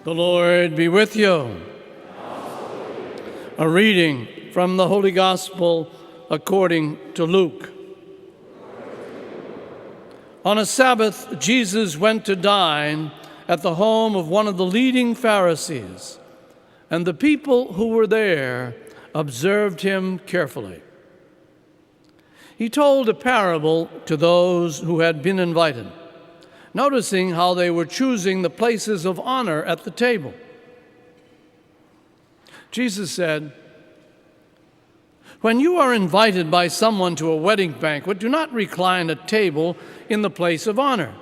The Lord be with you. A reading from the Holy Gospel according to Luke. On a Sabbath, Jesus went to dine at the home of one of the leading Pharisees, and the people who were there observed him carefully. He told a parable to those who had been invited, noticing how they were choosing the places of honor at the table. Jesus said, "When you are invited by someone to a wedding banquet, do not recline at table in the place of honor.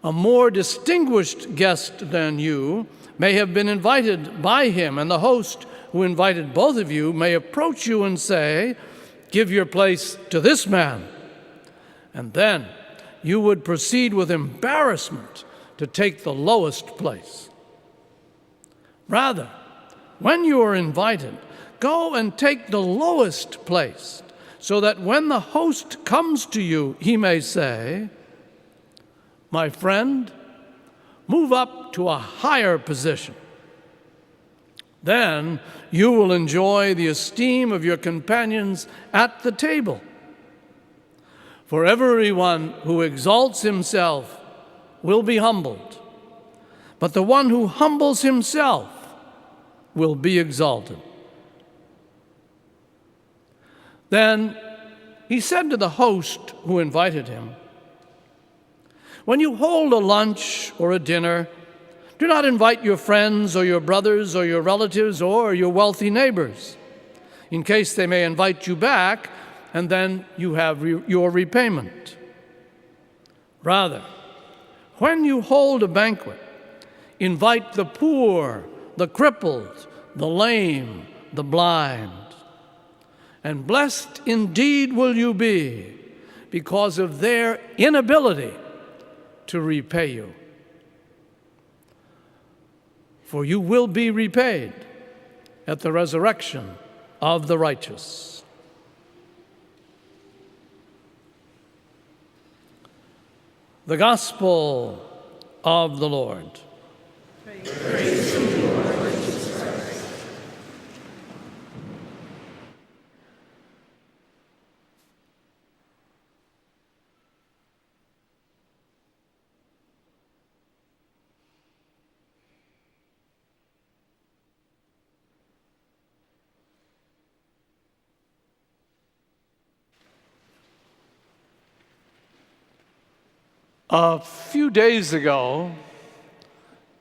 A more distinguished guest than you may have been invited by him, and the host who invited both of you may approach you and say, 'Give your place to this man.' And then you would proceed with embarrassment to take the lowest place. Rather, when you are invited, go and take the lowest place, so that when the host comes to you, he may say, 'My friend, move up to a higher position.' Then you will enjoy the esteem of your companions at the table. For everyone who exalts himself will be humbled, but the one who humbles himself will be exalted." Then he said to the host who invited him, "When you hold a lunch or a dinner, do not invite your friends or your brothers or your relatives or your wealthy neighbors, in case they may invite you back, and then you have your repayment. Rather, when you hold a banquet, invite the poor, the crippled, the lame, the blind. And blessed indeed will you be because of their inability to repay you. For you will be repaid at the resurrection of the righteous." The Gospel of the Lord. Praise to you, Lord Jesus Christ. A few days ago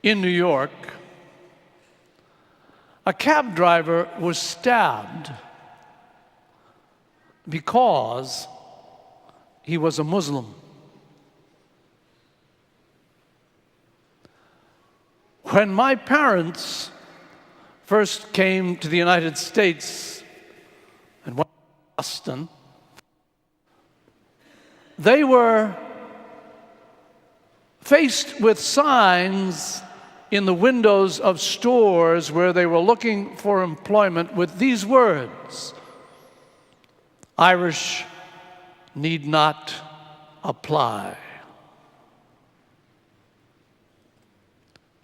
in New York, a cab driver was stabbed because he was a Muslim. When my parents first came to the United States and went to Boston, they were faced with signs in the windows of stores where they were looking for employment with these words: "Irish need not apply."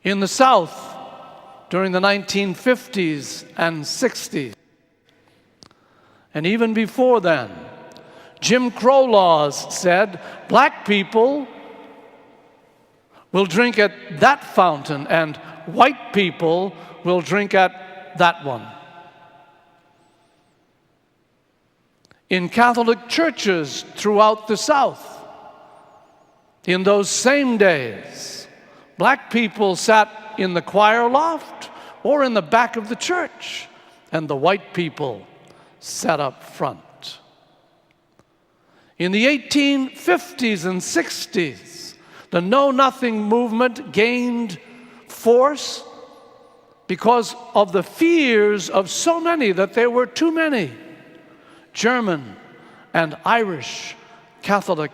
In the South, during the 1950s and 60s, and even before then, Jim Crow laws said black people will drink at that fountain and white people will drink at that one. In Catholic churches throughout the South, in those same days, black people sat in the choir loft or in the back of the church, and the white people sat up front. In the 1850s and 60s, the Know-Nothing movement gained force because of the fears of so many that there were too many German and Irish Catholic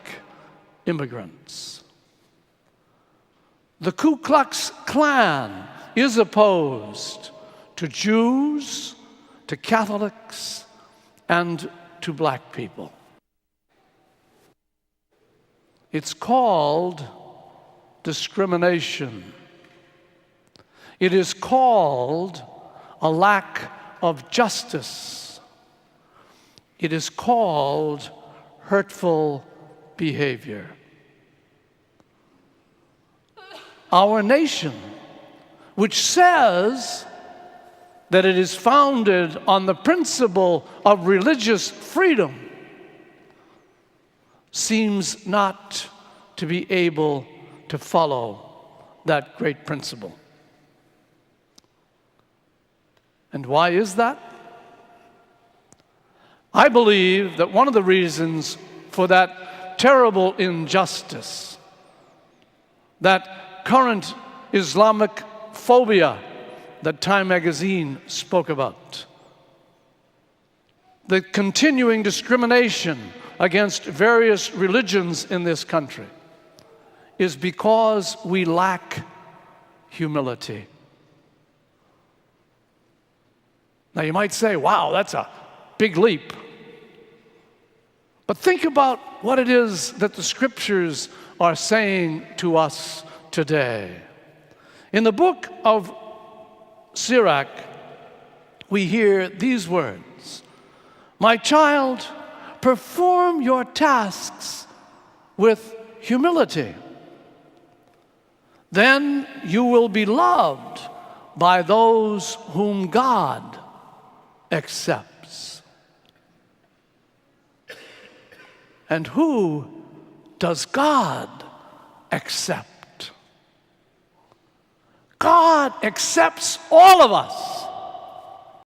immigrants. The Ku Klux Klan is opposed to Jews, to Catholics, and to black people. It's called discrimination. It is called a lack of justice. It is called hurtful behavior. Our nation, which says that it is founded on the principle of religious freedom, seems not to be able to follow that great principle. And why is that? I believe that one of the reasons for that terrible injustice, that current Islamic phobia that Time magazine spoke about, the continuing discrimination against various religions in this country, is because we lack humility. Now you might say, wow, that's a big leap. But think about what it is that the scriptures are saying to us today. In the book of Sirach, we hear these words: "My child, perform your tasks with humility. Then you will be loved by those whom God accepts." And who does God accept? God accepts all of us.